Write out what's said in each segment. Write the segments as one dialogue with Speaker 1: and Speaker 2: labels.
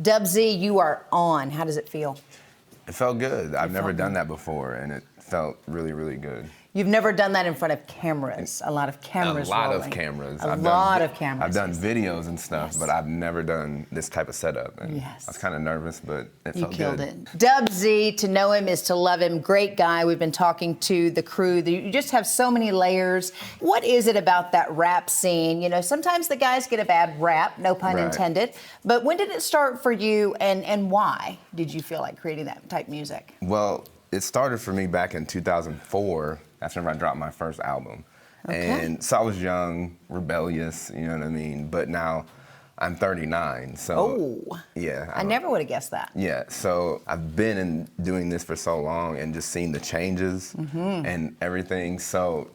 Speaker 1: Dub Z, you are on. How does it feel?
Speaker 2: It felt good. I've never done that before, and it felt really, really good.
Speaker 1: You've never done that in front of cameras. A lot of cameras.
Speaker 2: A lot
Speaker 1: rolling.
Speaker 2: of cameras.
Speaker 1: A lot of cameras.
Speaker 2: I've done videos and stuff,
Speaker 1: Yes.
Speaker 2: but I've never done this type of setup. And
Speaker 1: Yes.
Speaker 2: I was kind of nervous, but it
Speaker 1: You
Speaker 2: felt
Speaker 1: killed
Speaker 2: good.
Speaker 1: it. Dub Z, to know him is to love him. Great guy. We've been talking to the crew. You just have so many layers. What is it about that rap scene? You know, sometimes the guys get a bad rap, no pun
Speaker 2: Right.
Speaker 1: intended. But when did it start for you, and why did you feel like creating that type of music?
Speaker 2: Well, it started for me back in 2004. That's when I dropped my first album.
Speaker 1: Okay.
Speaker 2: And so I was young, rebellious, you know what I mean? But now I'm 39, so
Speaker 1: Oh.
Speaker 2: yeah.
Speaker 1: I never would have guessed that.
Speaker 2: Yeah, so I've been doing this for so long and just seen the changes and everything. So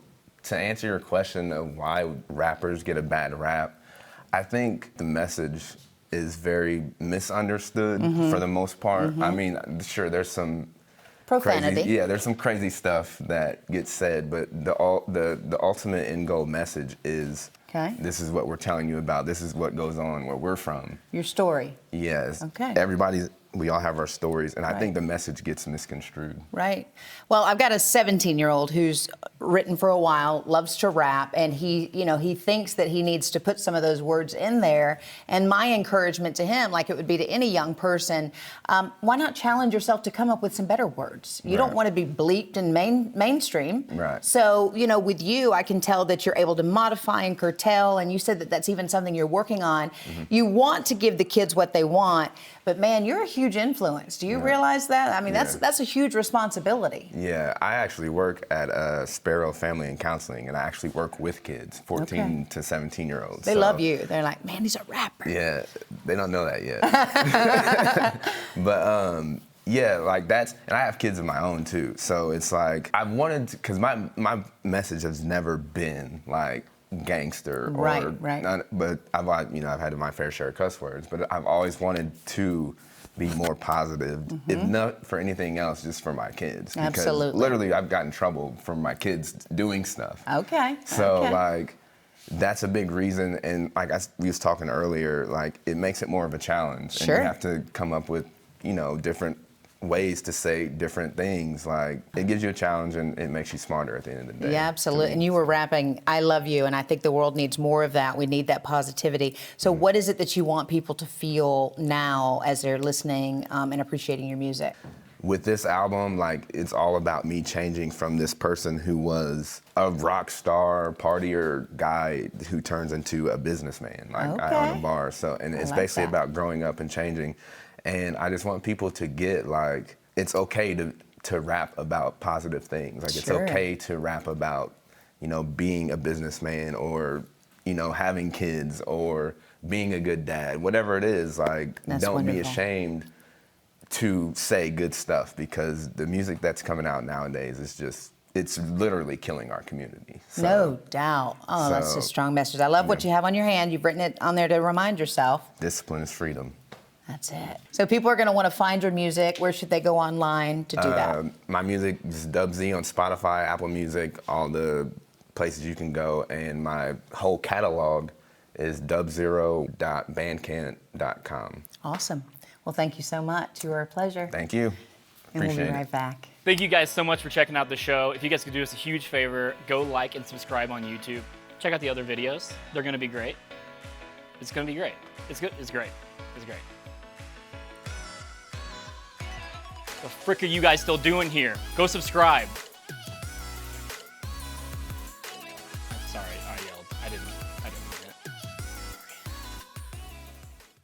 Speaker 2: to answer your question of why rappers get a bad rap, I think the message is very misunderstood for the most part. I mean, sure, there's some
Speaker 1: Profanity.
Speaker 2: crazy, there's some crazy stuff that gets said, but the ultimate end goal message is
Speaker 1: Okay.
Speaker 2: this is what we're telling you about. This is what goes on where we're from.
Speaker 1: Your story.
Speaker 2: Yes.
Speaker 1: Okay.
Speaker 2: We all have our stories, and I
Speaker 1: Right.
Speaker 2: think the message gets misconstrued.
Speaker 1: Right. Well, I've got a 17-year-old who's written for a while, loves to rap, and he thinks that he needs to put some of those words in there. And my encouragement to him, like it would be to any young person, why not challenge yourself to come up with some better words? You don't
Speaker 2: Right.
Speaker 1: want to be bleeped and mainstream.
Speaker 2: Right.
Speaker 1: So, with you, I can tell that you're able to modify and curtail, and you said that that's even something you're working on. You want to give the kids what they want, but man, you're a huge influence. Do you realize that? I mean, that's a huge responsibility.
Speaker 2: Yeah, I actually work at Spiel Family and Counseling, and I actually work with kids, 14 to 17-year-olds.
Speaker 1: They love you. They're like, man, he's a rapper.
Speaker 2: Yeah, they don't know that yet. But yeah, like that's, and I have kids of my own too. So it's like I wanted to, because my message has never been like gangster or
Speaker 1: Right.
Speaker 2: but I've had my fair share of cuss words, but I've always wanted to be more positive, if not for anything else, just for my kids. Because
Speaker 1: Absolutely.
Speaker 2: literally, I've gotten in trouble from my kids doing stuff.
Speaker 1: Okay.
Speaker 2: So
Speaker 1: okay.
Speaker 2: like, that's a big reason, and like we was talking earlier, like it makes it more of a challenge.
Speaker 1: Sure.
Speaker 2: And you have to come up with, different ways to say different things. Like it gives you a challenge and it makes you smarter at the end of the day.
Speaker 1: Yeah, absolutely. And you were rapping, I love you, and I think the world needs more of that. We need that positivity. So what is it that you want people to feel now as they're listening and appreciating your music?
Speaker 2: With this album, like it's all about me changing from this person who was a rock star, partier guy who turns into a businessman, like I own a bar. So, and it's
Speaker 1: like
Speaker 2: basically
Speaker 1: that.
Speaker 2: about growing up and changing. And I just want people to get like, it's okay to rap about positive things. Like
Speaker 1: Sure.
Speaker 2: it's okay to rap about, being a businessman or, having kids or being a good dad, whatever it is, like
Speaker 1: That's
Speaker 2: don't be
Speaker 1: wonderful.
Speaker 2: ashamed to say good stuff, because the music that's coming out nowadays is just, it's literally killing our community. So,
Speaker 1: No doubt. Oh, that's a strong message. I love what you have on your hand. You've written it on there to remind yourself.
Speaker 2: discipline is freedom.
Speaker 1: That's it. So people are going to want to find your music. Where should they go online to do that?
Speaker 2: My music is Dub Z on Spotify, Apple Music, all the places you can go, and my whole catalog is dubzero.bandcamp.com.
Speaker 1: Awesome. Well, thank you so much. You were a pleasure.
Speaker 2: Thank you.
Speaker 1: And we'll
Speaker 2: Appreciate
Speaker 1: be
Speaker 2: it.
Speaker 1: right back.
Speaker 3: Thank you guys so much for checking out the show. If you guys could do us a huge favor, go like and subscribe on YouTube. Check out the other videos. They're gonna be great. It's gonna be great. It's good. It's great. It's great. The frick are you guys still doing here? Go subscribe. Sorry, I yelled. I didn't